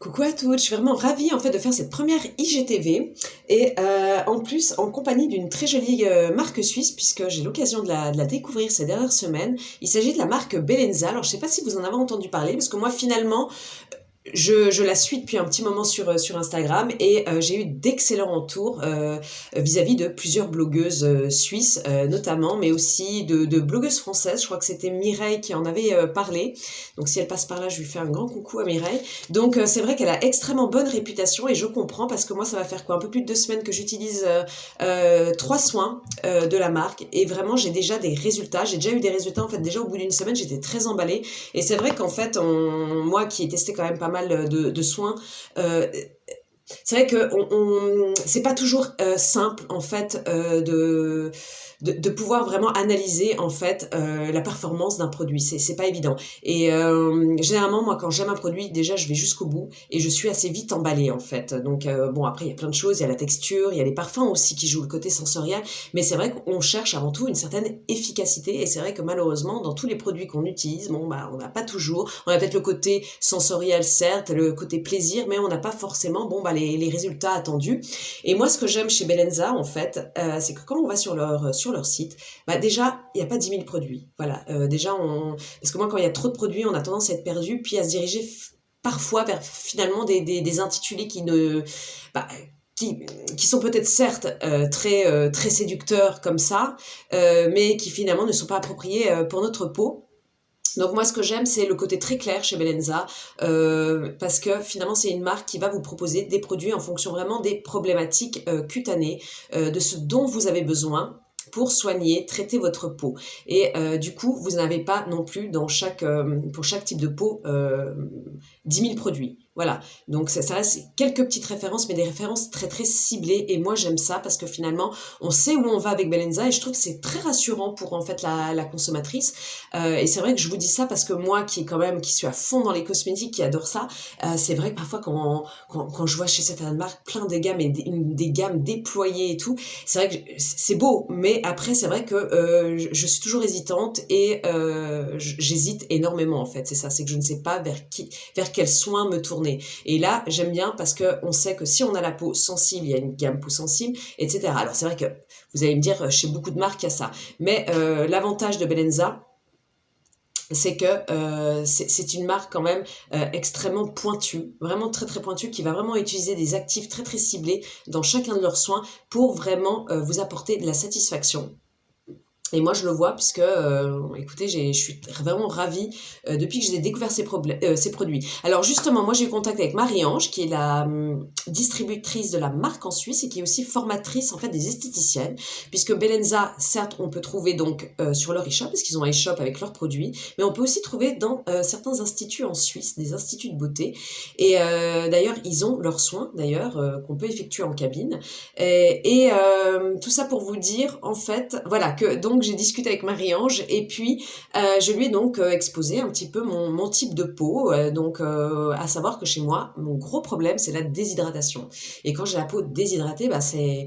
Coucou à toutes, je suis vraiment ravie en fait de faire cette première IGTV et en plus en compagnie d'une très jolie marque suisse puisque j'ai l'occasion de la découvrir ces dernières semaines. Il s'agit de la marque Belenza. Alors je sais pas si vous en avez entendu parler parce que moi finalement je la suis depuis un petit moment sur Instagram et j'ai eu d'excellents retours vis-à-vis de plusieurs blogueuses suisses notamment, mais aussi de blogueuses françaises. Je crois que c'était Mireille qui en avait parlé. Donc si elle passe par là, je lui fais un grand coucou à Mireille. Donc c'est vrai qu'elle a extrêmement bonne réputation et je comprends parce que moi ça va faire quoi, un peu plus de 2 semaines que j'utilise 3 soins de la marque et vraiment j'ai déjà des résultats. J'ai déjà eu des résultats en fait déjà au bout d'une semaine, j'étais très emballée et c'est vrai qu'en fait moi qui ai testé quand même pas mal de soins, c'est vrai que c'est pas toujours simple en fait de pouvoir vraiment analyser en fait la performance d'un produit. C'est pas évident. Et généralement moi quand j'aime un produit déjà je vais jusqu'au bout et je suis assez vite emballée en fait. Donc bon après il y a plein de choses, il y a la texture, il y a les parfums aussi qui jouent le côté sensoriel, mais c'est vrai qu'on cherche avant tout une certaine efficacité et c'est vrai que malheureusement dans tous les produits qu'on utilise, bon bah on n'a pas toujours, on a peut-être le côté sensoriel certes, le côté plaisir, mais on n'a pas forcément bon bah les résultats attendus. Et moi ce que j'aime chez Belenza en fait, c'est que quand on va sur leur site, bah déjà il n'y a pas 10 000 produits. Voilà, déjà parce que moi quand il y a trop de produits, on a tendance à être perdu, puis à se diriger parfois vers finalement des intitulés qui ne bah, qui sont peut-être certes très séducteurs comme ça, mais qui finalement ne sont pas appropriés pour notre peau. Donc moi ce que j'aime c'est le côté très clair chez Belenza parce que finalement c'est une marque qui va vous proposer des produits en fonction vraiment des problématiques cutanées, de ce dont vous avez besoin pour soigner, traiter votre peau. Et du coup, vous n'avez pas non plus pour chaque type de peau 10 000 produits. Voilà, donc ça reste quelques petites références, mais des références très ciblées. Et moi j'aime ça parce que finalement, on sait où on va avec Belenza et je trouve que c'est très rassurant pour en fait la consommatrice. Et c'est vrai que je vous dis ça parce que moi qui suis à fond dans les cosmétiques, qui adore ça, c'est vrai que parfois quand je vois chez certaines marques plein de gammes et des gammes déployées et tout, c'est vrai que c'est beau, mais après c'est vrai que je suis toujours hésitante et j'hésite énormément en fait. C'est ça, c'est que je ne sais pas vers quel soin me tourner. Et là, j'aime bien parce qu'on sait que si on a la peau sensible, il y a une gamme peau sensible, etc. Alors c'est vrai que vous allez me dire, chez beaucoup de marques, il y a ça. Mais l'avantage de Belenza, c'est que c'est une marque quand même extrêmement pointue, vraiment très pointue, qui va vraiment utiliser des actifs très ciblés dans chacun de leurs soins pour vraiment vous apporter de la satisfaction. Et moi, je le vois puisque, écoutez, je suis vraiment ravie depuis que j'ai découvert ces produits. Alors justement, moi, j'ai eu contact avec Marie-Ange, qui est la distributrice de la marque en Suisse et qui est aussi formatrice en fait des esthéticiennes, puisque Belenza, certes, on peut trouver donc sur leur e-shop, parce qu'ils ont un e-shop avec leurs produits, mais on peut aussi trouver dans certains instituts en Suisse, des instituts de beauté. Et d'ailleurs, ils ont leurs soins, d'ailleurs, qu'on peut effectuer en cabine. Et tout ça pour vous dire, en fait, voilà, que donc j'ai discuté avec Marie-Ange et puis je lui ai donc exposé un petit peu mon type de peau, à savoir que chez moi, mon gros problème, c'est la déshydratation. Et quand j'ai la peau déshydratée, bah, c'est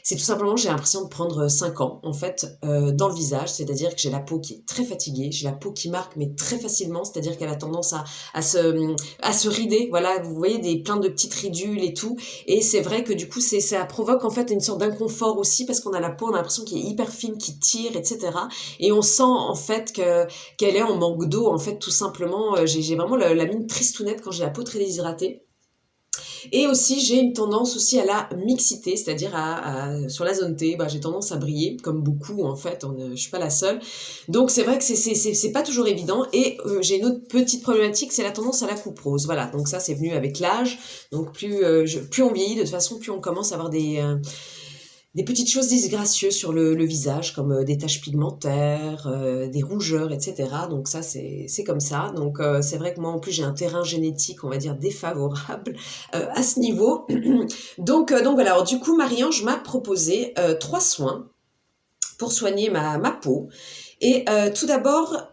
tout simplement, j'ai l'impression de prendre 5 ans, en fait, dans le visage, c'est-à-dire que j'ai la peau qui est très fatiguée, j'ai la peau qui marque, mais très facilement, c'est-à-dire qu'elle a tendance à se rider, voilà, vous voyez, plein de petites ridules et tout, et c'est vrai que du coup, ça provoque en fait une sorte d'inconfort aussi, parce qu'on a la peau, on a l'impression qu'elle est hyper fine, qui tire, etc. Et on sent en fait qu'elle est en manque d'eau, en fait, tout simplement, j'ai vraiment la mine tristounette quand j'ai la peau très déshydratée. Et aussi, j'ai une tendance aussi à la mixité, c'est-à-dire sur la zone T, bah, j'ai tendance à briller, comme beaucoup en fait, je suis pas la seule. Donc c'est vrai que c'est pas toujours évident. Et j'ai une autre petite problématique, c'est la tendance à la coupe rose. Voilà, donc ça c'est venu avec l'âge. Donc plus on vieillit, de toute façon, plus on commence à avoir des petites choses disgracieuses sur le visage, comme des taches pigmentaires, des rougeurs, etc. Donc ça, c'est comme ça. Donc c'est vrai que moi, en plus, j'ai un terrain génétique, on va dire, défavorable à ce niveau. Donc voilà, alors du coup, Marie-Ange m'a proposé 3 soins pour soigner ma peau. Et tout d'abord,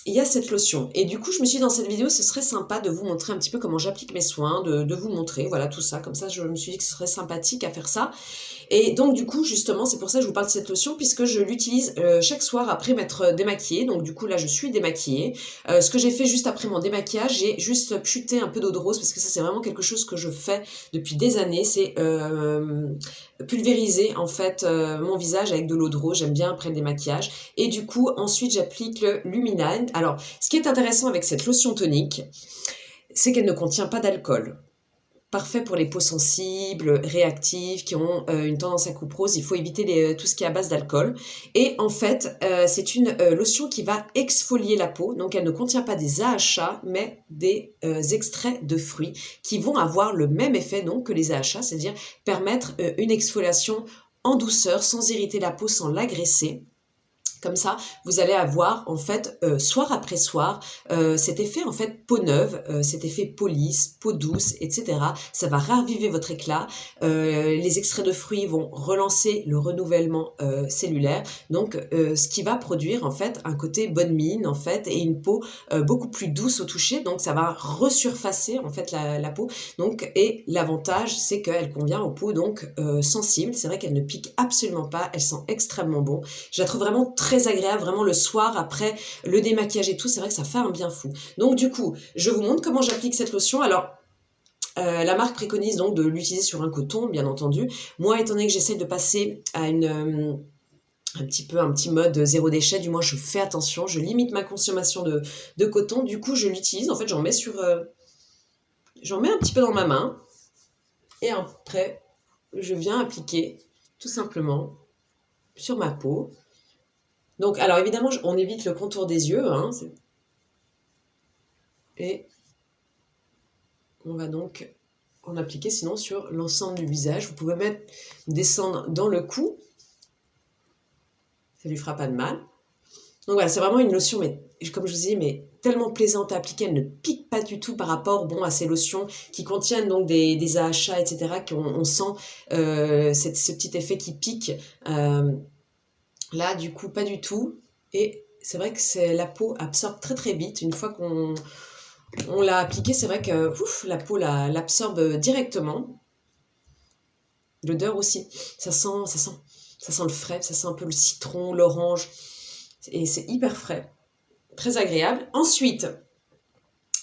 il y a cette lotion. Et du coup, je me suis dit dans cette vidéo, ce serait sympa de vous montrer un petit peu comment j'applique mes soins, de vous montrer, voilà, tout ça. Comme ça, je me suis dit que ce serait sympathique à faire ça. Et donc, du coup, justement, c'est pour ça que je vous parle de cette lotion, puisque je l'utilise chaque soir après m'être démaquillée. Donc, du coup, là, je suis démaquillée. Ce que j'ai fait juste après mon démaquillage, j'ai juste chuté un peu d'eau de rose, parce que ça, c'est vraiment quelque chose que je fais depuis des années. C'est pulvériser, en fait, mon visage avec de l'eau de rose. J'aime bien après le démaquillage. Et du coup, ensuite, j'applique le Luminane. Alors, ce qui est intéressant avec cette lotion tonique, c'est qu'elle ne contient pas d'alcool. Parfait pour les peaux sensibles, réactives, qui ont une tendance à couperose. Il faut éviter tout ce qui est à base d'alcool. Et en fait, c'est une lotion qui va exfolier la peau. Donc, elle ne contient pas des AHA, mais des extraits de fruits qui vont avoir le même effet donc, que les AHA, c'est-à-dire permettre une exfoliation en douceur, sans irriter la peau, sans l'agresser. Comme ça, vous allez avoir en fait soir après soir cet effet en fait peau neuve, cet effet peau lisse, peau douce, etc. Ça va raviver votre éclat. Les extraits de fruits vont relancer le renouvellement cellulaire. Donc, ce qui va produire en fait un côté bonne mine en fait et une peau beaucoup plus douce au toucher. Donc, ça va resurfacer en fait la peau. Donc, et l'avantage, c'est qu'elle convient aux peaux donc sensibles. C'est vrai qu'elle ne pique absolument pas. Elle sent extrêmement bon. Je la trouve vraiment très agréable, vraiment le soir après le démaquillage et tout, c'est vrai que ça fait un bien fou. Donc du coup, je vous montre comment j'applique cette lotion. Alors, la marque préconise donc de l'utiliser sur un coton, bien entendu. Moi, étant donné que j'essaie de passer à un petit mode zéro déchet, du moins je fais attention, je limite ma consommation de coton, du coup je l'utilise, en fait j'en mets un petit peu dans ma main, et après je viens appliquer tout simplement sur ma peau. Donc, alors évidemment, on évite le contour des yeux, hein, et on va donc en appliquer sinon sur l'ensemble du visage. Vous pouvez même descendre dans le cou, ça lui fera pas de mal. Donc voilà, c'est vraiment une lotion, mais comme je vous dis, mais tellement plaisante à appliquer, elle ne pique pas du tout par rapport à ces lotions qui contiennent donc des AHA, etc., qu'on sent ce petit effet qui pique. Là, du coup, pas du tout. Et c'est vrai que la peau absorbe très très vite. Une fois qu'on l'a appliqué, c'est vrai que la peau l'absorbe directement. L'odeur aussi, ça sent le frais, ça sent un peu le citron, l'orange. Et c'est hyper frais, très agréable. Ensuite,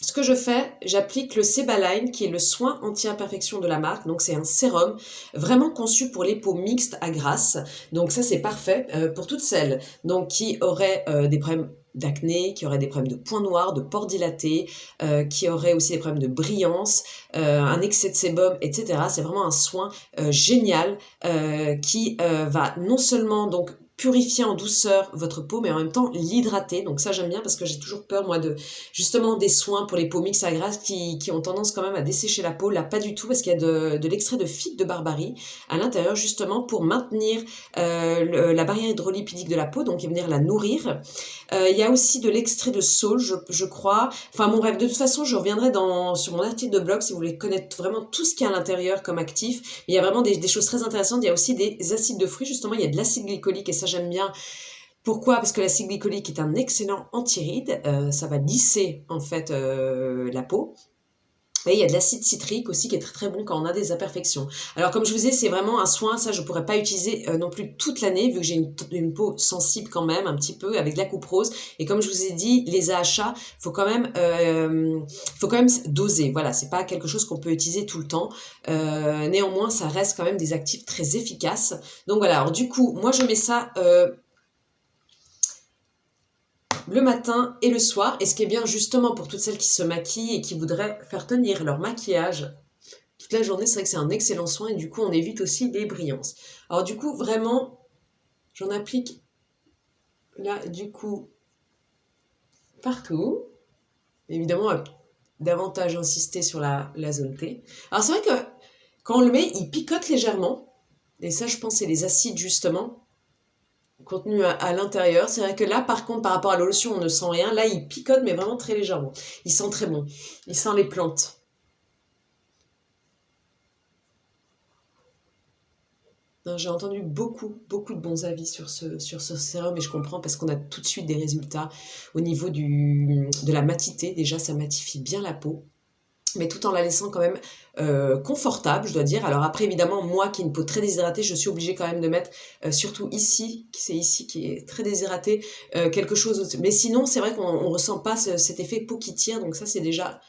ce que je fais, j'applique le Sebaline, qui est le soin anti-imperfection de la marque. Donc, c'est un sérum vraiment conçu pour les peaux mixtes à grasse. Donc, ça, c'est parfait pour toutes celles donc, qui auraient des problèmes d'acné, qui auraient des problèmes de points noirs, de pores dilatés, qui auraient aussi des problèmes de brillance, un excès de sébum, etc. C'est vraiment un soin génial qui va non seulement donc purifier en douceur votre peau, mais en même temps l'hydrater. Donc ça, j'aime bien parce que j'ai toujours peur, moi, justement des soins pour les peaux mixtes à grasse qui ont tendance quand même à dessécher la peau. Là, pas du tout, parce qu'il y a de l'extrait de figue de barbarie à l'intérieur, justement, pour maintenir la barrière hydrolipidique de la peau, donc et venir la nourrir. Il y a aussi de l'extrait de saule, je crois. Enfin, bon, bref, de toute façon, je reviendrai sur mon article de blog si vous voulez connaître vraiment tout ce qu'il y a à l'intérieur comme actif. Il y a vraiment des choses très intéressantes. Il y a aussi des acides de fruits, justement. Il y a de l'acide glycolique, et ça, j'aime bien. Pourquoi? Parce que l'acide glycolique est un excellent anti-rides, ça va lisser en fait la peau. Et il y a de l'acide citrique aussi qui est très très bon quand on a des imperfections. Alors comme je vous disais, c'est vraiment un soin, ça je ne pourrais pas utiliser non plus toute l'année vu que j'ai une peau sensible quand même un petit peu avec de la couperose. Et comme je vous ai dit, les AHA, faut quand même doser. Voilà, c'est pas quelque chose qu'on peut utiliser tout le temps. Néanmoins, ça reste quand même des actifs très efficaces. Donc voilà, alors du coup, moi je mets ça le matin et le soir. Et ce qui est bien justement pour toutes celles qui se maquillent et qui voudraient faire tenir leur maquillage toute la journée, c'est vrai que c'est un excellent soin et du coup on évite aussi les brillances. Alors du coup vraiment, j'en applique là du coup partout. Évidemment, on va davantage insister sur la zone T. Alors c'est vrai que quand on le met, il picote légèrement. Et ça, je pense, c'est les acides justement contenu à l'intérieur. C'est vrai que là, par contre, par rapport à la lotion, on ne sent rien. Là, il picote, mais vraiment très légèrement. Il sent très bon. Il sent les plantes. Non, j'ai entendu beaucoup de bons avis sur ce sérum et je comprends parce qu'on a tout de suite des résultats au niveau de la matité. Déjà, ça matifie bien la peau, mais tout en la laissant quand même confortable, je dois dire. Alors après, évidemment, moi qui ai une peau très déshydratée, je suis obligée quand même de mettre, surtout ici, c'est ici qui est très déshydraté, quelque chose. Mais sinon, c'est vrai qu'on ne ressent pas cet effet peau qui tire, donc ça, c'est déjà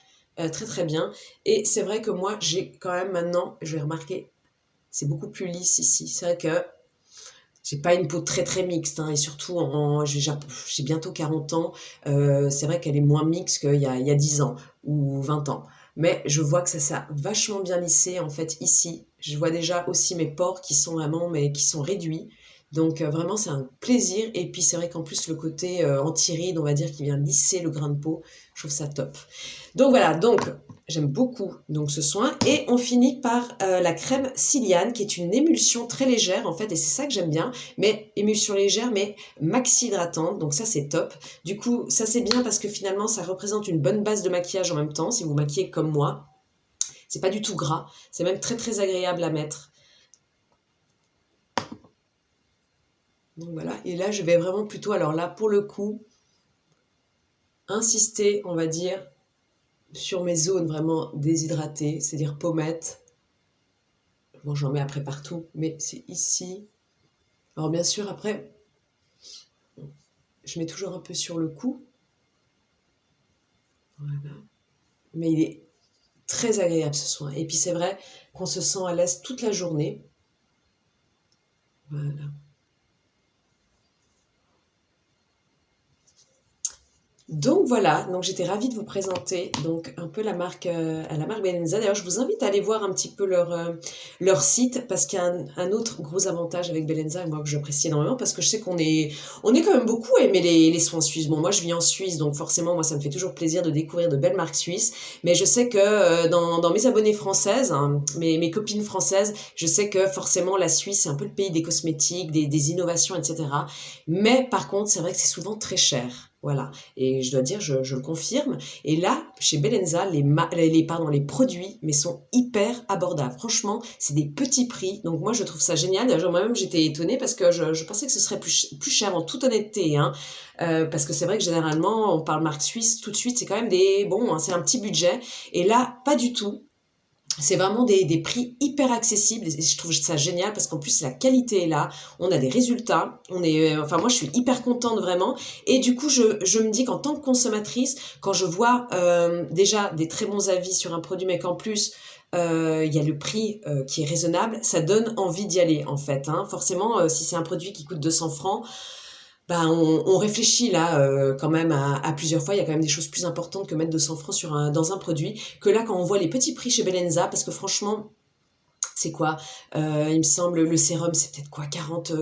très bien. Et c'est vrai que moi, j'ai quand même maintenant, je vais remarquer, c'est beaucoup plus lisse ici. C'est vrai que j'ai pas une peau très mixte, hein, et surtout j'ai bientôt 40 ans, c'est vrai qu'elle est moins mixte il y a 10 ans ou 20 ans. Mais je vois que ça s'est vachement bien lissé en fait ici. Je vois déjà aussi mes pores qui sont vraiment, mais qui sont réduits. Donc vraiment c'est un plaisir. Et puis c'est vrai qu'en plus le côté anti-rides, on va dire, qui vient lisser le grain de peau, je trouve ça top. Donc voilà, donc j'aime beaucoup donc ce soin. Et on finit par la crème Ciliane, qui est une émulsion très légère en fait, et c'est ça que j'aime bien, mais émulsion légère, mais maxi hydratante, donc ça c'est top. Du coup, ça c'est bien parce que finalement ça représente une bonne base de maquillage en même temps, si vous maquillez comme moi. C'est pas du tout gras, c'est même très agréable à mettre. Donc voilà, et là je vais vraiment plutôt, alors là pour le coup, insister, on va dire, sur mes zones vraiment déshydratées, c'est-à-dire pommettes. Bon, j'en mets après partout, mais c'est ici. Alors bien sûr, après, je mets toujours un peu sur le cou. Voilà. Mais il est très agréable ce soin. Et puis c'est vrai qu'on se sent à l'aise toute la journée. Voilà. Donc voilà, donc j'étais ravie de vous présenter donc un peu la marque Belenza. D'ailleurs, je vous invite à aller voir un petit peu leur site parce qu'il y a un autre gros avantage avec Belenza, et moi que j'apprécie énormément parce que je sais on est quand même beaucoup à aimer les soins suisses. Bon, moi je vis en Suisse, donc forcément moi ça me fait toujours plaisir de découvrir de belles marques suisses, mais je sais que dans mes abonnées françaises, hein, mes copines françaises, je sais que forcément la Suisse c'est un peu le pays des cosmétiques, des innovations, etc. Mais par contre, c'est vrai que c'est souvent très cher. Voilà. Et je dois dire, je le confirme. Et là, chez Belenza, les produits mais sont hyper abordables. Franchement, c'est des petits prix. Donc moi, je trouve ça génial. D'ailleurs, moi-même, j'étais étonnée parce que je pensais que ce serait plus cher en toute honnêteté. Hein. Parce que c'est vrai que généralement, on parle marque suisse, tout de suite, c'est quand même bon, hein, c'est un petit budget. Et là, pas du tout. C'est vraiment des prix hyper accessibles et je trouve ça génial parce qu'en plus la qualité est là, on a des résultats, enfin moi je suis hyper contente vraiment et du coup je me dis qu'en tant que consommatrice, quand je vois déjà des très bons avis sur un produit mais qu'en plus il y a le prix qui est raisonnable, ça donne envie d'y aller en fait. Hein. Forcément, si c'est un produit qui coûte 200 francs, bah, on réfléchit là quand même à plusieurs fois. Il y a quand même des choses plus importantes que mettre 200 francs dans un produit. Que là, quand on voit les petits prix chez Belenza, parce que franchement, c'est quoi il me semble, le sérum, c'est peut-être quoi 40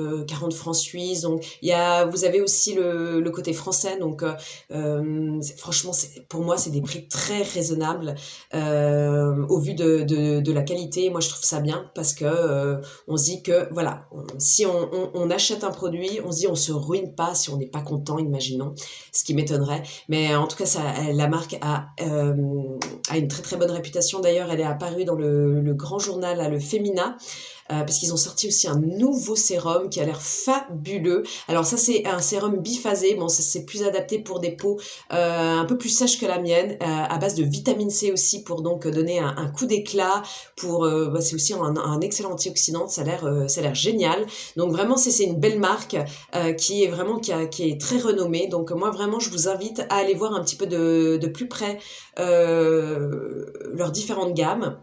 francs suisses. Donc, vous avez aussi le côté français. Donc, franchement, pour moi, c'est des prix très raisonnables au vu de la qualité. Moi, je trouve ça bien parce que on se dit que, voilà, si on achète un produit, on se dit on se ruine pas si on n'est pas content, imaginons, ce qui m'étonnerait. Mais en tout cas, la marque a une très bonne réputation. D'ailleurs, elle est apparue dans le grand journal, là, le Femina, parce qu'ils ont sorti aussi un nouveau sérum qui a l'air fabuleux. Alors ça, c'est un sérum biphasé. Bon, c'est plus adapté pour des peaux un peu plus sèches que la mienne, à base de vitamine C aussi pour donc donner un coup d'éclat. C'est aussi un excellent antioxydant. Ça a l'air génial. Donc vraiment, c'est une belle marque qui est très renommée. Donc moi vraiment, je vous invite à aller voir un petit peu de plus près leurs différentes gammes.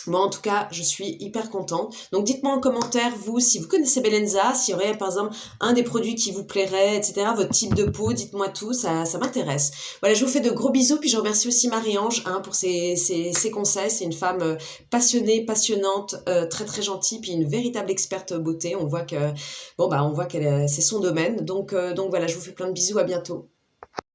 Moi, en tout cas, je suis hyper contente. Donc, dites-moi en commentaire, vous, si vous connaissez Belenza, s'il y aurait, par exemple, un des produits qui vous plairait, etc., votre type de peau, dites-moi tout, ça m'intéresse. Voilà, je vous fais de gros bisous, puis je remercie aussi Marie-Ange pour ses conseils. C'est une femme passionnée, passionnante, très gentille, puis une véritable experte beauté. On voit que, bon, bah, on voit c'est son domaine. Donc voilà, je vous fais plein de bisous, à bientôt.